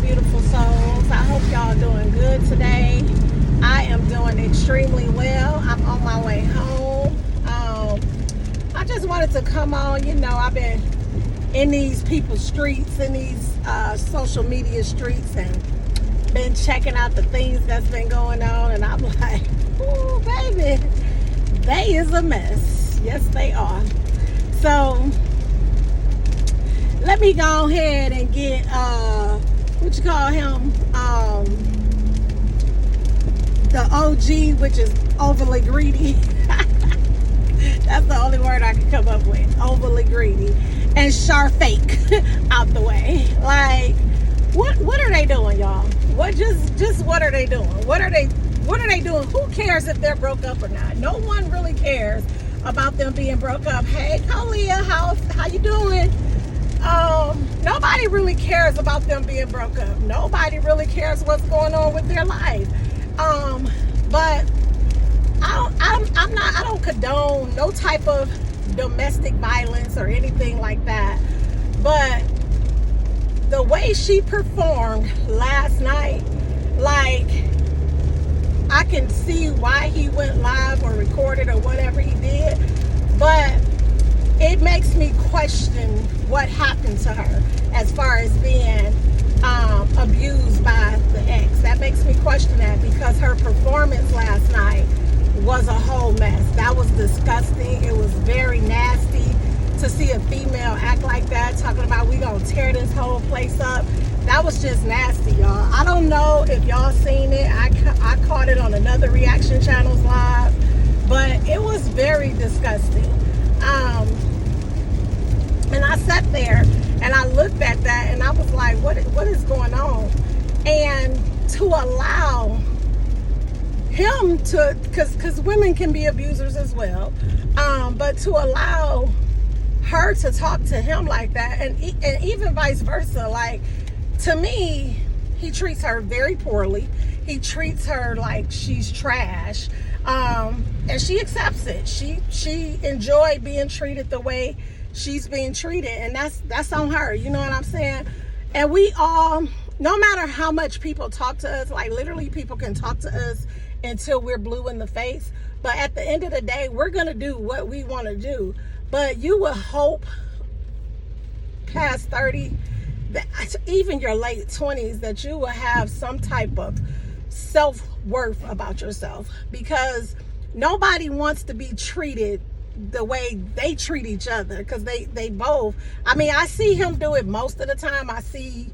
beautiful souls. I hope y'all doing good today. I am doing extremely well. I'm on my way home. I just wanted to come on. I've been in these people's streets, in these social media streets, and been checking out the things that's been going on. And I'm like, ooh, baby, they is a mess. Yes, they are. So let me go ahead and get what you call him, the OG, which is overly greedy. That's the only word I can come up with, overly greedy, and Sharfake out the way. Like, what are they doing, y'all? What what are they doing? What are they doing? Who cares if they're broke up or not? No one really cares about them being broke up. Hey, Kalia, how you doing? Nobody really cares about them being broke up. Nobody really cares what's going on with their life. But I don't condone no type of domestic violence or anything like that. But the way she performed last night, like, I can see why he went live or recorded or whatever he did, but it makes me question what happened to her as far as being abused by the ex. That makes me question that, because her performance last night was a whole mess. That was disgusting. It was very nasty to see a female act like that, talking about we gonna tear this whole place up. That was just nasty, y'all. I don't know if y'all seen it. I caught it on another reaction channel's live, but it was very disgusting. And I sat there and I looked at that and I was like, what is going on? And to allow him to, because women can be abusers as well, but to allow her to talk to him like that, and even vice versa, like, to me, he treats her very poorly. He treats her like she's trash, and she accepts it. She enjoyed being treated the way she's being treated, and that's on her. You know what I'm saying? And we all, no matter how much people talk to us, like, literally people can talk to us until we're blue in the face, but at the end of the day, we're gonna do what we want to do. But you would hope past 30, that even your late 20s, that you will have some type of self-worth about yourself, because nobody wants to be treated the way they treat each other, because they both, I mean, I see him do it most of the time. I see,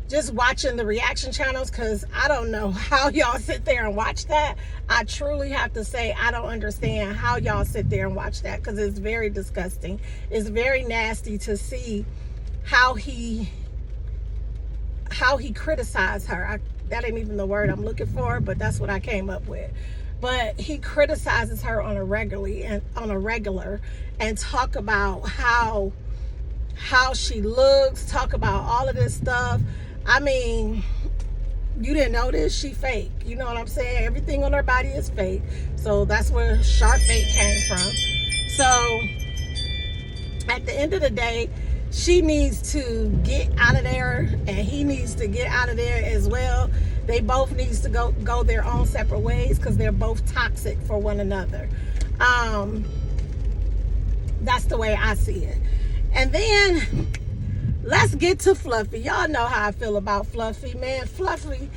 just watching the reaction channels, because I don't know how y'all sit there and watch that. I truly have to say, I don't understand how y'all sit there and watch that, because it's very disgusting. It's very nasty to see how he criticized her. That ain't even the word I'm looking for, but that's what I came up with. But he criticizes her on a regular and talk about how she looks, talk about all of this stuff. I mean, you didn't know this? She fake. You know what I'm saying? Everything on her body is fake. So that's where Sharfake came from. So at the end of the day, she needs to get out of there, and he needs to get out of there as well. They both needs to go their own separate ways, because they're both toxic for one another. That's the way I see it. And then let's get to Fluffy. Y'all know how I feel about Fluffy, man. Fluffy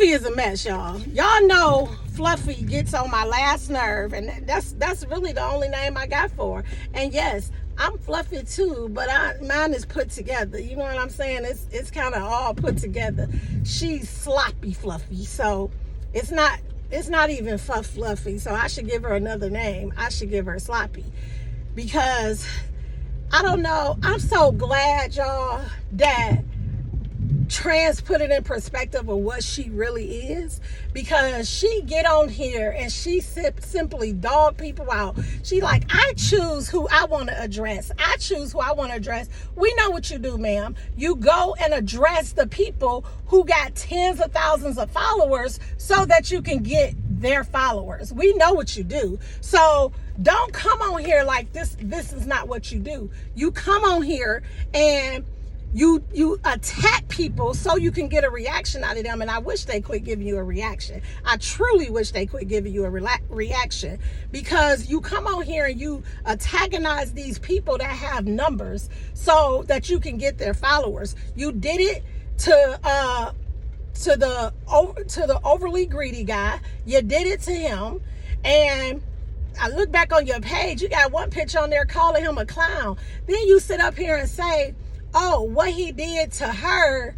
is a mess, y'all. Y'all know Fluffy gets on my last nerve, and that's really the only name I got for her. And yes, I'm Fluffy too, but mine is put together. You know what I'm saying? It's kind of all put together. She's sloppy Fluffy, so it's not even Fluffy. So I should give her another name. I should give her Sloppy, because I don't know. I'm so glad, y'all, that Trans put it in perspective of what she really is, because she get on here and she simply dog people out. She like, I choose who I want to address. I choose who I want to address. We know what you do, ma'am. You go and address the people who got tens of thousands of followers so that you can get their followers. We know what you do. So don't come on here like this is not what you do. You come on here and you attack people so you can get a reaction out of them. And I wish they quit giving you a reaction. I truly wish they quit giving you a reaction, because you come on here and you antagonize these people that have numbers so that you can get their followers. You did it to the overly greedy guy. You did it to him. And I look back on your page, you got one picture on there calling him a clown. Then you sit up here and say, oh, what he did to her,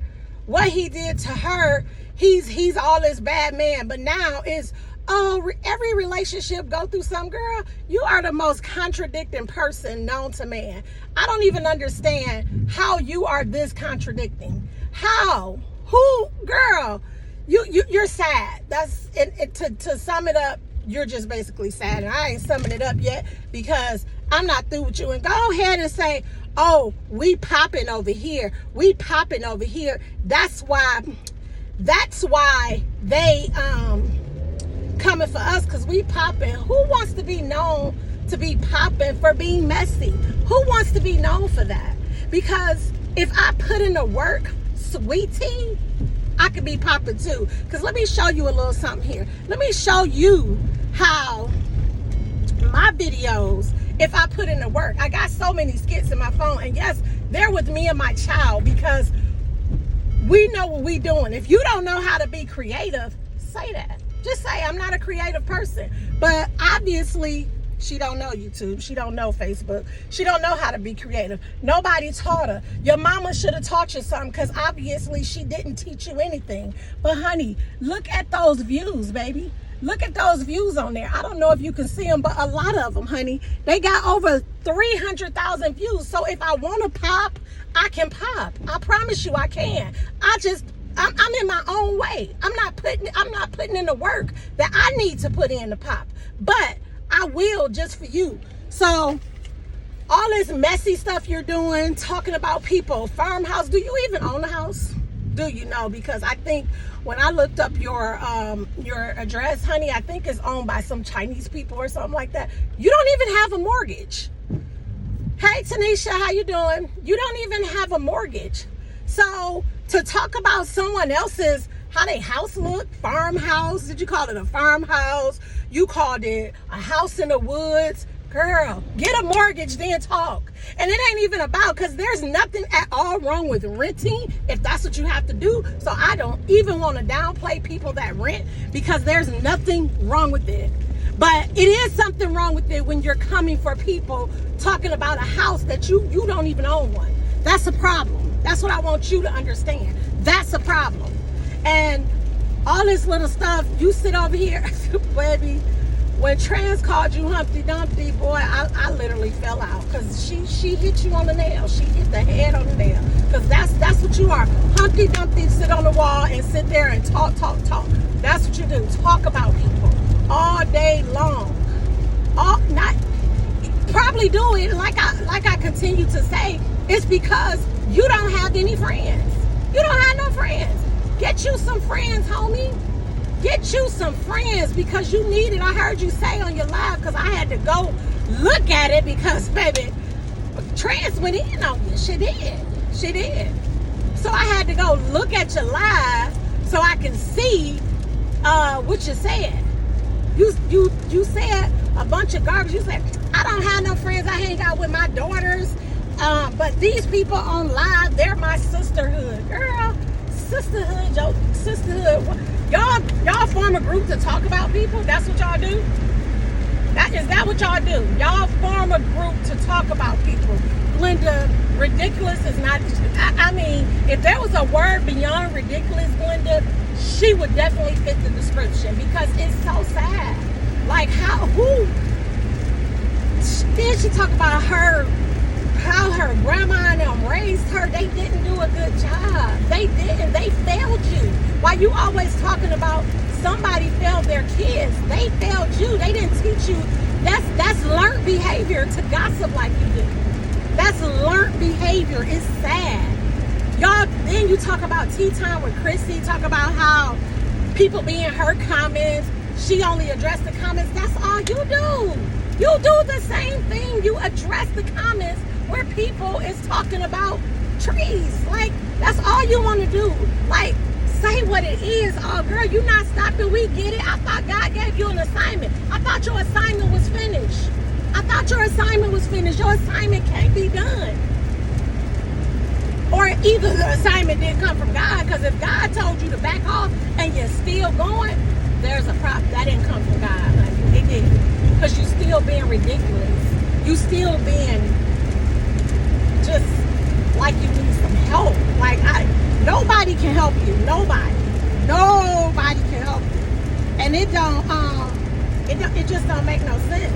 he's all this bad man. But now it's, oh, every relationship go through some. Girl, you are the most contradicting person known to man. I don't even understand how you are this contradicting. How? Who? Girl, you're sad. That's to sum it up, you're just basically sad. And I ain't summing it up yet, because I'm not through with you. And go ahead and say, oh, we popping over here. That's why they coming for us, because we popping. Who wants to be known to be popping for being messy? Who wants to be known for that? Because if I put in the work, sweetie, I could be popping too. Because let me show you a little something here. Let me show you how my videos, if I put in the work, I got so many skits in my phone, and yes, they're with me and my child, because we know what we doing. If you don't know how to be creative, say that. Just say, I'm not a creative person. But obviously, she don't know YouTube. She don't know Facebook. She don't know how to be creative. Nobody taught her. Your mama should have taught you something, because obviously she didn't teach you anything. But honey, look at those views, baby. Look at those views on there. I don't know if you can see them, but a lot of them, honey, they got over 300,000 views. So if I want to pop, I can pop. I promise you I can. I'm in my own way. I'm not putting in the work that I need to put in to pop. But I will, just for you. So all this messy stuff you're doing, talking about people, farmhouse, do you even own a house? Do you know? Because I think when I looked up your address, honey, I think it's owned by some Chinese people or something like that. You don't even have a mortgage. Hey, Tanisha, how you doing? You don't even have a mortgage. So to talk about someone else's, how they house look, farmhouse, did you call it a farmhouse? You called it a house in the woods. Girl, get a mortgage, then talk. And it ain't even about, because there's nothing at all wrong with renting if that's what you have to do. So I don't even want to downplay people that rent, because there's nothing wrong with it. But it is something wrong with it when you're coming for people talking about a house that you don't even own one. That's a problem. That's what I want you to understand. That's a problem. And all this little stuff, you sit over here, baby. When Trans called you Humpty Dumpty, boy, I literally fell out, because she hit you on the nail. She hit the head on the nail, because that's what you are. Humpty Dumpty, sit on the wall and sit there and talk. That's what you do. Talk about people all day long. Not probably do it like I continue to say. It's because you don't have any friends. You don't have no friends. Get you some friends, homie. Get you some friends, because you need it. I heard you say on your live, because I had to go look at it, because, baby, Trans went in on you. She did. So I had to go look at your live so I can see what you said. You said a bunch of garbage. You said, I don't have no friends. I hang out with my daughters. But these people on live, they're my sisterhood. Girl, sisterhood. Y'all form a group to talk about people? That's what y'all do? Is that what y'all do? Y'all form a group to talk about people. Glenda, ridiculous is not, I mean, if there was a word beyond ridiculous, Glenda, she would definitely fit the description, because it's so sad. Like, then she talk about how her grandma and them raised her. They didn't do a good job. They didn't. They failed you. Why you always talking about somebody failed their kids? They failed you. They didn't teach you. That's learned behavior to gossip like you do. That's learned behavior. It's sad. Y'all, then you talk about tea time with Chrissy, talk about how people be in her comments. She only addressed the comments. That's all you do. You do the same thing. You address the comments where people is talking about trees. Like, that's all you want to do. Like, say what it is. Oh, girl, you not stopping. We get it. I thought God gave you an assignment. I thought your assignment was finished. I thought your assignment was finished. Your assignment can't be done. Or either the assignment didn't come from God, because if God told you to back off and you're still going, there's a problem. That didn't come from God, honey. It didn't. Because you still being ridiculous. You still being just like you need some help. Like, nobody can help you. Nobody can help you. And it just don't make no sense.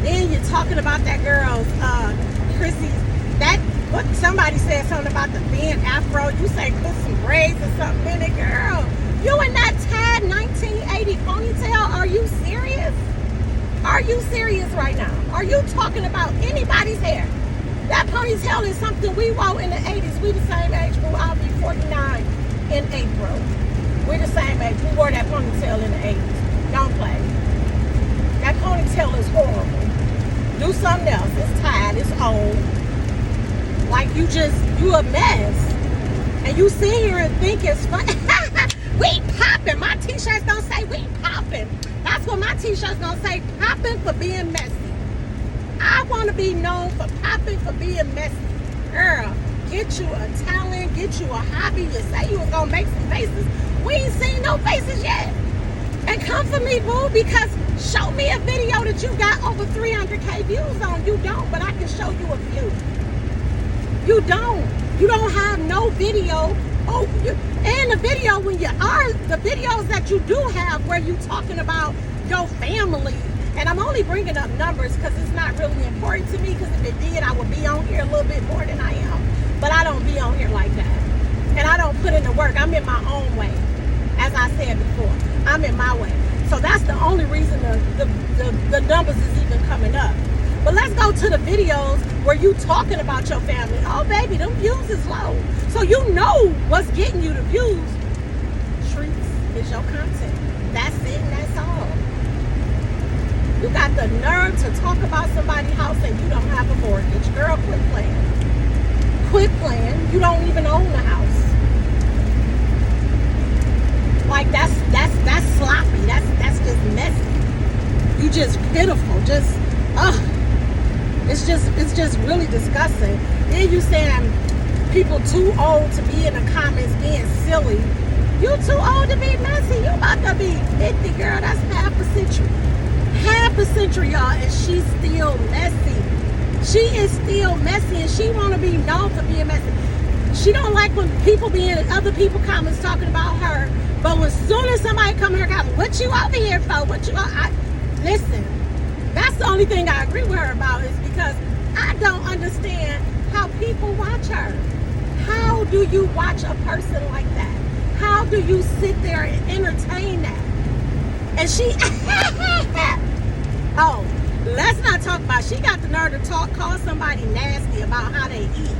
Then you're talking about that girl's Chrissy's, that, what, somebody said something about the being afro. You say put some braids or something in it, girl. You in that Tad 1980 ponytail? Are you serious? Are you serious right now? Are you talking about anybody's hair? That ponytail is something we wore in the 80s. We the same age group. I'll be 49 in April. We're the same age. We wore that ponytail in the 80s. Don't play. That ponytail is horrible. Do something else. It's tired. It's old. Like, you a mess. And you sit here and think it's fun. We popping. My t-shirts don't say we popping. That's what my t-shirts don't say. Popping for being messy. I want to be known for popping for being messy. Girl, get you a talent, get you a hobby. You say you was going to make some faces. We ain't seen no faces yet. And come for me, boo, because show me a video that you got over 300K views on. You don't, but I can show you a few. You don't. You don't have no video. Oh, and the video when you are, the videos that you do have where you talking about your family. And I'm only bringing up numbers because it's not really important to me, because if it did, I would be on here a little bit more than I am. But I don't be on here like that. And I don't put in the work. I'm in my own way. As I said before, I'm in my way. So that's the only reason the numbers is even coming up. But let's go to the videos where you talking about your family. Oh, baby, them views is low. So you know what's getting you the views. Treats is your content. That's it and that's all. You got the nerve to talk about somebody's house and you don't have a mortgage. Girl, quit playing. Quit playing. You don't even own the house. Like, that's sloppy. That's just messy. You just pitiful. Just it's just really disgusting. Then you saying people too old to be in the comments being silly. You too old to be messy. You about to be 50, girl. That's half a century. Half a century, y'all, and she's still messy. She is still messy, and she want to be known for being messy. She don't like when people be in other people comments talking about her. But as soon as somebody come in her comment, what you over here for? What you? Listen. That's the only thing I agree with her about, is because I don't understand how people watch her. How do you watch a person like that? How do you sit there and entertain that? And she, oh, let's not talk about, she got the nerve to call somebody nasty about how they eat.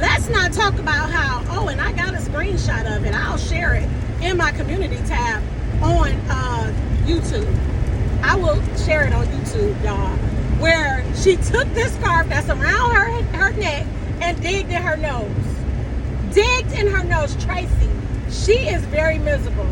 Let's not talk about how, oh, and I got a screenshot of it. I'll share it in my community tab on YouTube. I will share it on YouTube, y'all, where she took this scarf that's around her neck and digged in her nose. Digged in her nose. Tracy, she is very miserable.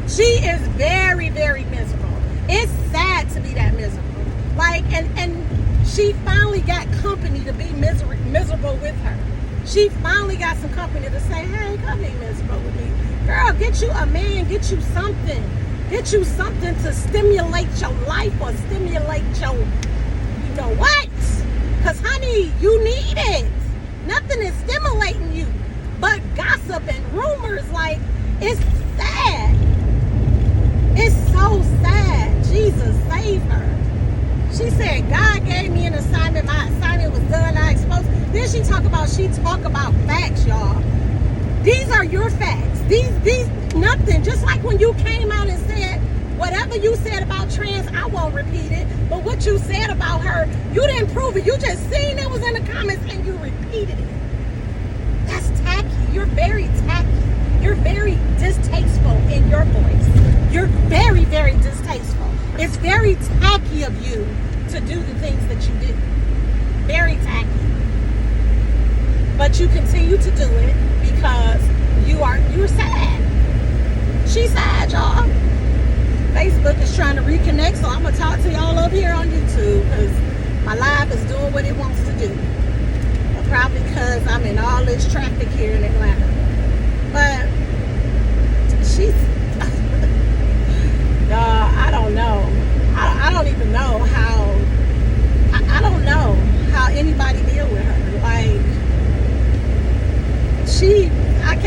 She is very, very miserable. It's sad to be that miserable. Like, and she finally got company to be miserable with her. She finally got some company to say, hey, come be miserable with me. Girl, get you a man, get you something. Get you something to stimulate your life or stimulate your, you know what? Because, honey, you need it. Nothing is stimulating you but gossip and rumors. Like, it's sad. It's so sad. Jesus, save her. She said, God gave me an assignment. My assignment was done. I exposed. Then she talk about facts, y'all. These are your facts. These, nothing. Just like when you came out and said, whatever you said about trans, I won't repeat it. But what you said about her, you didn't prove it. You just seen it was in the comments and you repeated it. That's tacky. You're very tacky. You're very distasteful in your voice. You're very, very distasteful. It's very tacky of you to do the things that you do. Very tacky. but you continue to do it because you're sad. She's sad, y'all. Facebook is trying to reconnect, so I'm gonna talk to y'all over here on YouTube because my live is doing what it wants to do. But probably because I'm in all this traffic here in Atlanta. But she's I don't know. I don't even know how. I don't know how anybody deal with her. Like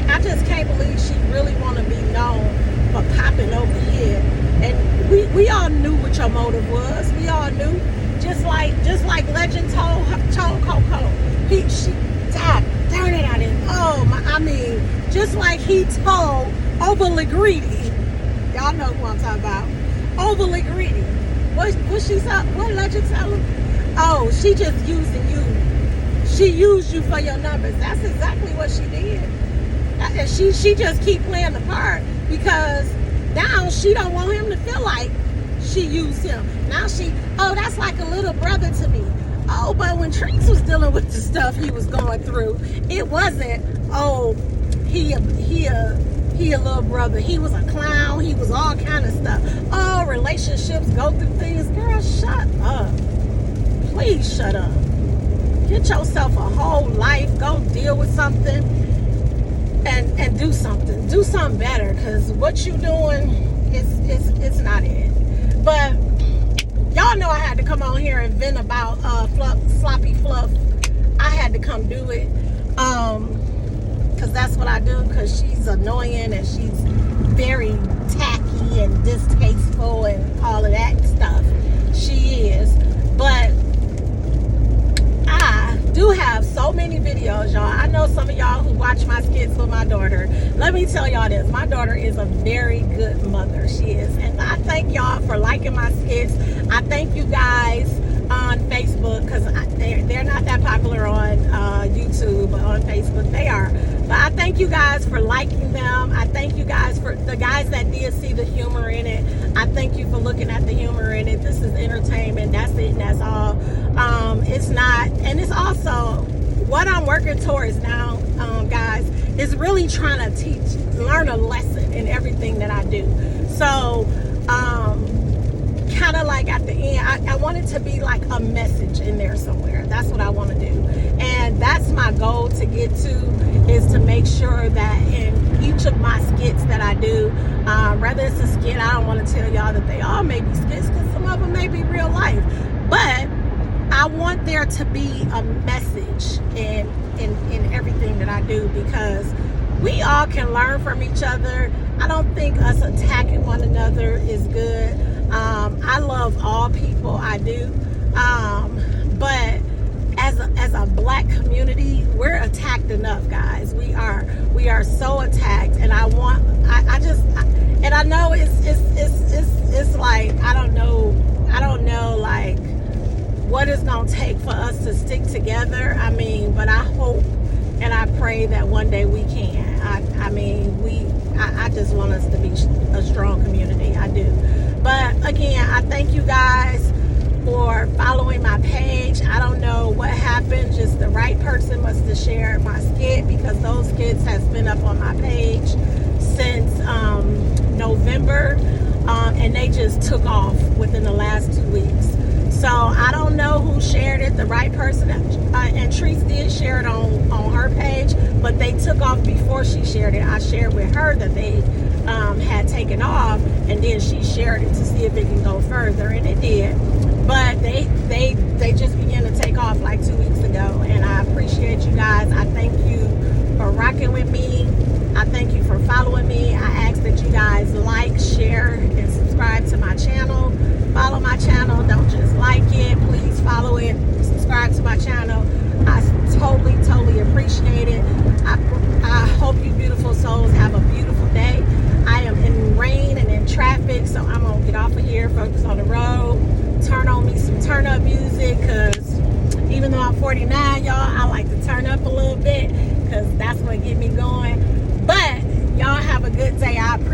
I just can't believe she really want to be known for popping over here. And we all knew what your motive was. We all knew. Just like Legend told Coco. Darn it, I didn't. Oh my! I mean, just like he told Overly Greedy. Y'all know who I'm talking about. Overly Greedy. What she said? What Legend tell him? Oh, she just using you. She used you for your numbers. That's exactly what she did. And she just keep playing the part because now she don't want him to feel like she used him. Now that's like a little brother to me. Oh, but when Trees was dealing with the stuff he was going through, it wasn't, oh, he a little brother. He was a clown. He was all kind of stuff. Oh, relationships go through things. Girl, shut up. Please shut up. Get yourself a whole life. Go deal with something and do something. Do something better because what you doing it's not it. But y'all know I had to come on here and vent about Sloppy Fluff. I had to come do it. Because that's what I do, because she's annoying and she's very tacky and distasteful and all of that stuff. She is. But I do have so many videos, y'all. I know some of y'all who watch my skits with my daughter. Let me tell y'all this. My daughter is a very good mother. She is. And I thank y'all for liking my skits. I thank you guys on Facebook because they're not that popular on YouTube, but on Facebook they are. But I thank you guys for liking them. I thank you guys for the guys that did see the humor in it. I thank you for looking at the humor in it. This is entertainment. That's it and that's all. It's not, and it's also what I'm working towards now, guys, is really trying to learn a lesson in everything that I do. So kind of like at the end, I want it to be like a message in there somewhere. That's what I want to do, and that's my goal to get to, is to make sure that in each of my skits that I do, whether it's a skit, I don't want to tell y'all that they all may be skits because some of them may be real life, but I want there to be a message in everything that I do, because we all can learn from each other. I don't think us attacking one another is good. I love all people, I do, but as a black community, we're attacked enough, guys. We are so attacked, and I know it's like I don't know like what it's gonna take for us to stick together. I mean, but I hope and I pray that one day we can. I just want us to be a strong community. I do. But again, I thank you guys for following my page. I don't know what happened. Just the right person must have shared my skit, because those skits has been up on my page since November, and they just took off within the last 2 weeks. So I don't know who shared it, the right person, and Treese did share it on her page, but they took off before she shared it. I shared with her that they had taken off, and then she shared it to see if it can go further, and it did. But they just began to take off like 2 weeks ago, and I appreciate you guys. I thank you for rocking with me. I thank you for following me. I ask that you guys like, share, and subscribe to my channel. Follow my channel. Don't just like it. Please follow it. Subscribe to my channel. I totally appreciate it. I hope you beautiful souls have a beautiful day. I am in rain and in traffic, so I'm going to get off of here, focus on the road, turn on me some turn up music, because even though I'm 49, y'all, I like to turn up a little bit, because that's going to get me going. But y'all have a good day. I appreciate